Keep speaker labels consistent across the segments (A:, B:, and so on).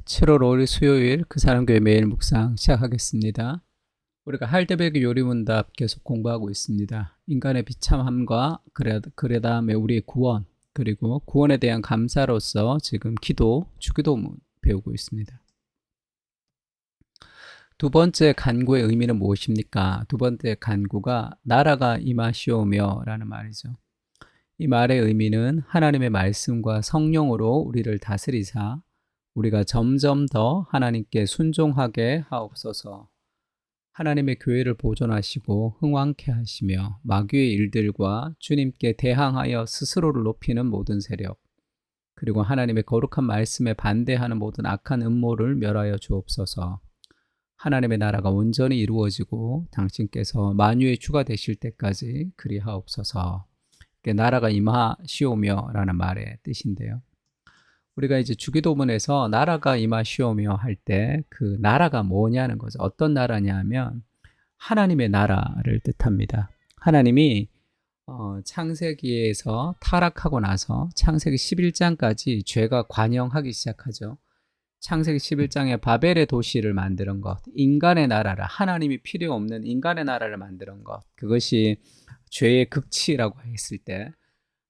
A: 7월 5일 수요일 그 사람 교회 매일 묵상 시작하겠습니다. 우리가 할대백의 요리문답 계속 공부하고 있습니다. 인간의 비참함과 그래 다음에 우리의 구원, 그리고 구원에 대한 감사로서 지금 주기도문 배우고 있습니다. 두 번째 간구의 의미는 무엇입니까? 두 번째 간구가 나라가 임하시오며 라는 말이죠. 이 말의 의미는 하나님의 말씀과 성령으로 우리를 다스리사 우리가 점점 더 하나님께 순종하게 하옵소서. 하나님의 교회를 보존하시고 흥왕케 하시며 마귀의 일들과 주님께 대항하여 스스로를 높이는 모든 세력, 그리고 하나님의 거룩한 말씀에 반대하는 모든 악한 음모를 멸하여 주옵소서. 하나님의 나라가 온전히 이루어지고 당신께서 만유의 주가 되실 때까지 그리하옵소서. 이게 나라가 임하시오며 라는 말의 뜻인데요. 우리가 이제 주기도문에서 나라가 임하시오며 할 때 그 나라가 뭐냐는 거죠. 어떤 나라냐 하면 하나님의 나라를 뜻합니다. 하나님이 창세기에서 타락하고 나서 창세기 11장까지 죄가 관영하기 시작하죠. 창세기 11장에 바벨의 도시를 만드는 것, 인간의 나라를, 하나님이 필요 없는 인간의 나라를 만드는 것, 그것이 죄의 극치라고 했을 때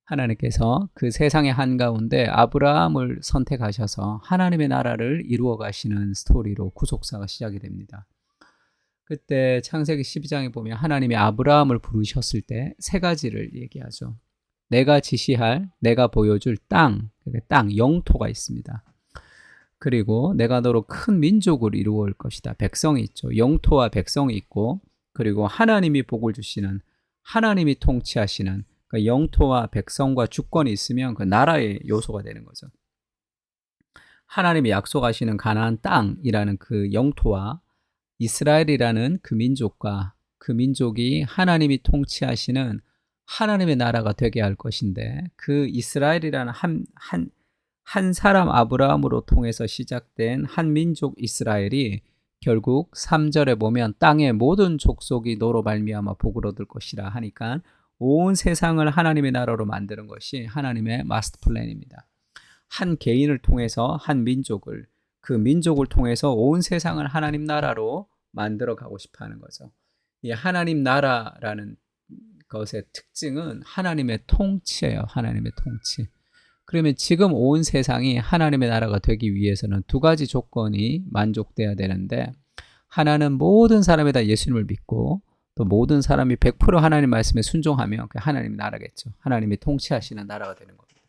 A: 하나님께서 그 세상의 한가운데 아브라함을 선택하셔서 하나님의 나라를 이루어 가시는 스토리로 구속사가 시작이 됩니다. 그때 창세기 12장에 보면 하나님이 아브라함을 부르셨을 때 세 가지를 얘기하죠. 내가 지시할, 내가 보여줄 땅, 영토가 있습니다. 그리고 내가 너로 큰 민족을 이루어 올 것이다. 백성이 있죠. 영토와 백성이 있고, 그리고 하나님이 복을 주시는, 하나님이 통치하시는, 그러니까 영토와 백성과 주권이 있으면 그 나라의 요소가 되는 거죠. 하나님이 약속하시는 가나안 땅이라는 그 영토와 이스라엘이라는 그 민족과 그 민족이 하나님이 통치하시는 하나님의 나라가 되게 할 것인데, 그 이스라엘이라는 한 사람 아브라함으로 통해서 시작된 한 민족 이스라엘이 결국 3절에 보면 땅의 모든 족속이 너로 말미암아 복을 얻을 것이라 하니까 온 세상을 하나님의 나라로 만드는 것이 하나님의 마스터 플랜입니다. 한 개인을 통해서 한 민족을, 그 민족을 통해서 온 세상을 하나님 나라로 만들어 가고 싶어 하는 거죠. 이 하나님 나라라는 것의 특징은 하나님의 통치예요. 하나님의 통치. 그러면 지금 온 세상이 하나님의 나라가 되기 위해서는 두 가지 조건이 만족돼야 되는데, 하나는 모든 사람이 다 예수님을 믿고 또 모든 사람이 100% 하나님 말씀에 순종하면 그 하나님의 나라겠죠. 하나님이 통치하시는 나라가 되는 겁니다.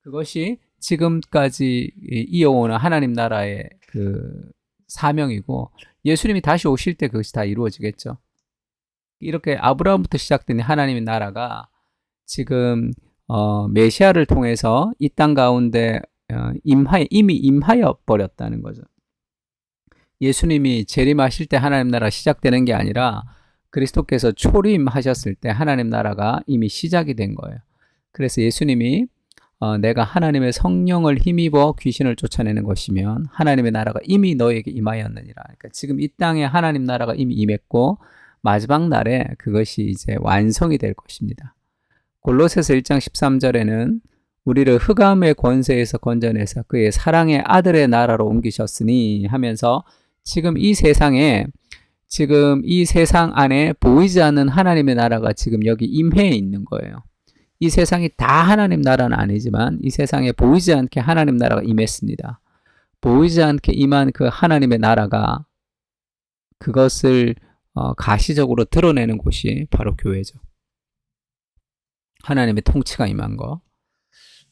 A: 그것이 지금까지 이어오는 하나님 나라의 그 사명이고, 예수님이 다시 오실 때 그것이 다 이루어지겠죠. 이렇게 아브라함부터 시작된 하나님의 나라가 지금 메시아를 통해서 이 땅 가운데 이미 임하여 버렸다는 거죠. 예수님이 재림하실 때 하나님 나라 시작되는 게 아니라 그리스도께서 초림하셨을 때 하나님 나라가 이미 시작이 된 거예요. 그래서 예수님이 내가 하나님의 성령을 힘입어 귀신을 쫓아내는 것이면 하나님의 나라가 이미 너에게 임하였느니라. 그러니까 지금 이 땅에 하나님 나라가 이미 임했고 마지막 날에 그것이 이제 완성이 될 것입니다. 골로새서 1장 13절에는 우리를 흑암의 권세에서 건져내서 그의 사랑의 아들의 나라로 옮기셨으니 하면서 지금 이 세상 안에 보이지 않는 하나님의 나라가 지금 여기 임해 있는 거예요. 이 세상이 다 하나님 나라는 아니지만 이 세상에 보이지 않게 하나님 나라가 임했습니다. 보이지 않게 임한 그 하나님의 나라가 그것을 가시적으로 드러내는 곳이 바로 교회죠. 하나님의 통치가 임한 거.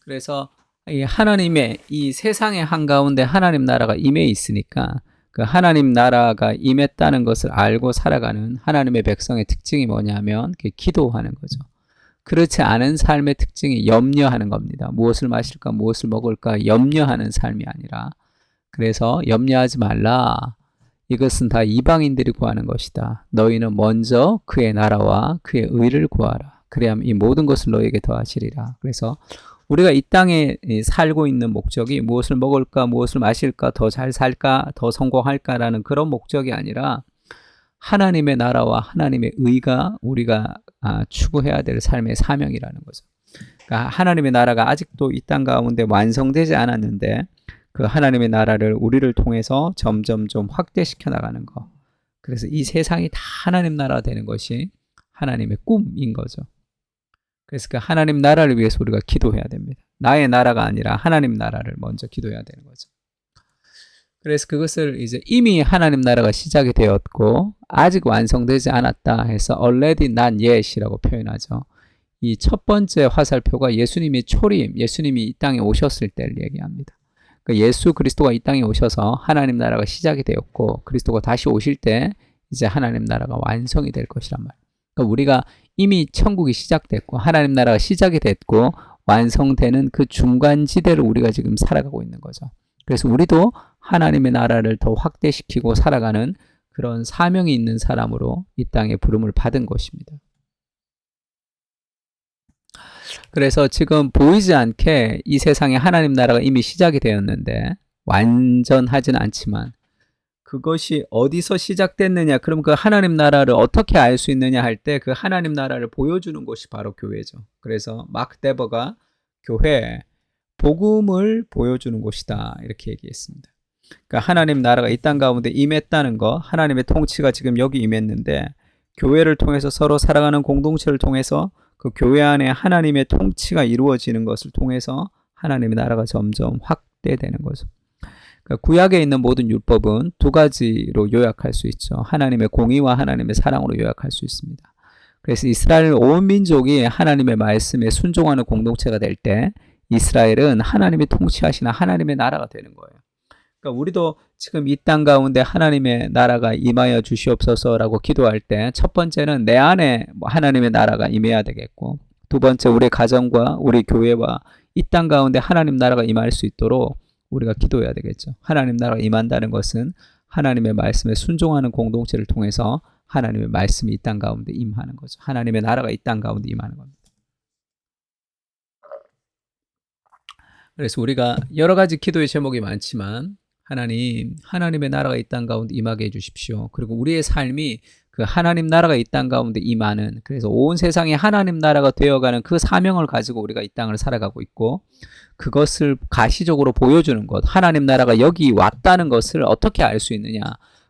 A: 그래서 이 하나님의 이 세상의 한가운데 하나님 나라가 임해 있으니까 그 하나님 나라가 임했다는 것을 알고 살아가는 하나님의 백성의 특징이 뭐냐면 기도하는 거죠. 그렇지 않은 삶의 특징이 염려하는 겁니다. 무엇을 마실까, 무엇을 먹을까 염려하는 삶이 아니라, 그래서 염려하지 말라. 이것은 다 이방인들이 구하는 것이다. 너희는 먼저 그의 나라와 그의 의를 구하라. 그래야만 이 모든 것을 너에게 더하시리라. 그래서 우리가 이 땅에 살고 있는 목적이 무엇을 먹을까, 무엇을 마실까, 더 잘 살까, 더 성공할까라는 그런 목적이 아니라 하나님의 나라와 하나님의 의가 우리가 추구해야 될 삶의 사명이라는 거죠. 그러니까 하나님의 나라가 아직도 이 땅 가운데 완성되지 않았는데 그 하나님의 나라를 우리를 통해서 점점 좀 확대시켜 나가는 거. 그래서 이 세상이 다 하나님 나라가 되는 것이 하나님의 꿈인 거죠. 그래서 그 하나님 나라를 위해서 우리가 기도해야 됩니다. 나의 나라가 아니라 하나님 나라를 먼저 기도해야 되는 거죠. 그래서 그것을 이제 이미 하나님 나라가 시작이 되었고 아직 완성되지 않았다 해서 already not yet이라고 표현하죠. 이 첫 번째 화살표가 예수님이 초림, 예수님이 이 땅에 오셨을 때를 얘기합니다. 그러니까 예수 그리스도가 이 땅에 오셔서 하나님 나라가 시작이 되었고 그리스도가 다시 오실 때 이제 하나님 나라가 완성이 될 것이란 말이에요. 그러니까 우리가 이미 천국이 시작됐고 하나님 나라가 시작이 됐고 완성되는 그 중간지대를 우리가 지금 살아가고 있는 거죠. 그래서 우리도 하나님의 나라를 더 확대시키고 살아가는 그런 사명이 있는 사람으로 이 땅에 부름을 받은 것입니다. 그래서 지금 보이지 않게 이 세상에 하나님 나라가 이미 시작이 되었는데 완전하진 않지만 그것이 어디서 시작됐느냐, 그럼 그 하나님 나라를 어떻게 알 수 있느냐 할 때 그 하나님 나라를 보여주는 곳이 바로 교회죠. 그래서 마크 데버가 교회, 복음을 보여주는 곳이다 이렇게 얘기했습니다. 그러니까 하나님 나라가 이 땅 가운데 임했다는 거, 하나님의 통치가 지금 여기 임했는데 교회를 통해서 서로 살아가는 공동체를 통해서 그 교회 안에 하나님의 통치가 이루어지는 것을 통해서 하나님의 나라가 점점 확대되는 거죠. 그러니까 구약에 있는 모든 율법은 두 가지로 요약할 수 있죠. 하나님의 공의와 하나님의 사랑으로 요약할 수 있습니다. 그래서 이스라엘 온 민족이 하나님의 말씀에 순종하는 공동체가 될 때 이스라엘은 하나님이 통치하시는 하나님의 나라가 되는 거예요. 그러니까 우리도 지금 이 땅 가운데 하나님의 나라가 임하여 주시옵소서라고 기도할 때 첫 번째는 내 안에 하나님의 나라가 임해야 되겠고, 두 번째 우리 가정과 우리 교회와 이 땅 가운데 하나님 나라가 임할 수 있도록 우리가 기도해야 되겠죠. 하나님 나라가 임한다는 것은 하나님의 말씀에 순종하는 공동체를 통해서 하나님의 말씀이 이 땅 가운데 임하는 거죠. 하나님의 나라가 이 땅 가운데 임하는 겁니다. 그래서 우리가 여러 가지 기도의 제목이 많지만 하나님, 하나님의 나라가 이 땅 가운데 임하게 해주십시오. 그리고 우리의 삶이 그 하나님 나라가 이 땅 가운데 임하는, 그래서 온 세상이 하나님 나라가 되어가는 그 사명을 가지고 우리가 이 땅을 살아가고 있고, 그것을 가시적으로 보여주는 것, 하나님 나라가 여기 왔다는 것을 어떻게 알 수 있느냐,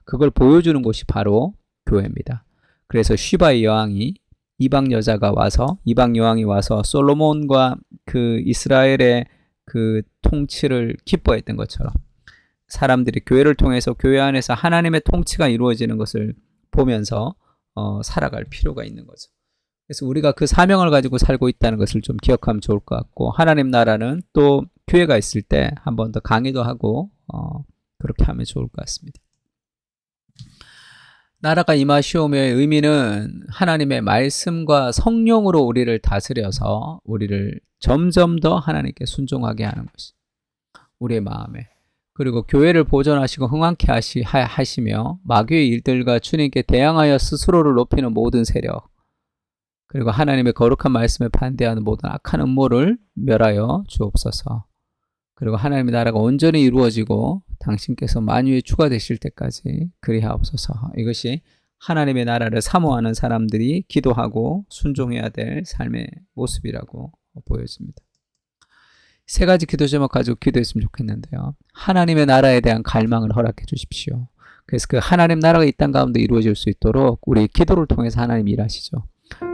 A: 그걸 보여주는 곳이 바로 교회입니다. 그래서 시바의 여왕이 이방 여왕이 와서 솔로몬과 그 이스라엘의 그 통치를 기뻐했던 것처럼 사람들이 교회를 통해서 교회 안에서 하나님의 통치가 이루어지는 것을 보면서 살아갈 필요가 있는 거죠. 그래서 우리가 그 사명을 가지고 살고 있다는 것을 좀 기억하면 좋을 것 같고, 하나님 나라는 또 기회가 있을 때 한 번 더 강의도 하고 그렇게 하면 좋을 것 같습니다. 나라가 임하시오며의 의미는 하나님의 말씀과 성령으로 우리를 다스려서 우리를 점점 더 하나님께 순종하게 하는 것이 우리의 마음에, 그리고 교회를 보존하시고 흥왕케 하시며 마귀의 일들과 주님께 대항하여 스스로를 높이는 모든 세력, 그리고 하나님의 거룩한 말씀에 반대하는 모든 악한 음모를 멸하여 주옵소서. 그리고 하나님의 나라가 온전히 이루어지고 당신께서 만유의 주가 되실 때까지 그리하옵소서. 이것이 하나님의 나라를 사모하는 사람들이 기도하고 순종해야 될 삶의 모습이라고 보여집니다. 세 가지 기도 제목 가지고 기도했으면 좋겠는데요. 하나님의 나라에 대한 갈망을 허락해 주십시오. 그래서 그 하나님 나라가 이 땅 가운데 이루어질 수 있도록 우리 기도를 통해서 하나님 일하시죠.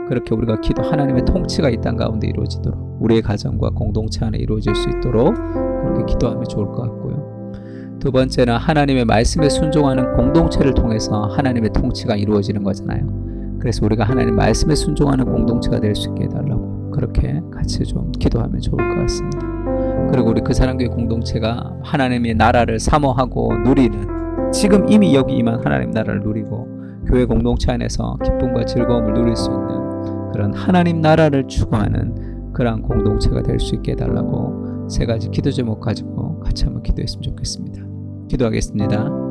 A: 그렇게 우리가 하나님의 통치가 이 땅 가운데 이루어지도록, 우리의 가정과 공동체 안에 이루어질 수 있도록 그렇게 기도하면 좋을 것 같고요. 두 번째는 하나님의 말씀에 순종하는 공동체를 통해서 하나님의 통치가 이루어지는 거잖아요. 그래서 우리가 하나님 말씀에 순종하는 공동체가 될 수 있게 해달라고 그렇게 같이 좀 기도하면 좋을 것 같습니다. 그리고 우리 그 사랑교회 공동체가 하나님의 나라를 사모하고 누리는, 지금 이미 여기 임한 하나님 나라를 누리고 교회 공동체 안에서 기쁨과 즐거움을 누릴 수 있는 그런 하나님 나라를 추구하는 그러한 공동체가 될 수 있게 해달라고 세 가지 기도 제목 가지고 같이 한번 기도했으면 좋겠습니다. 기도하겠습니다.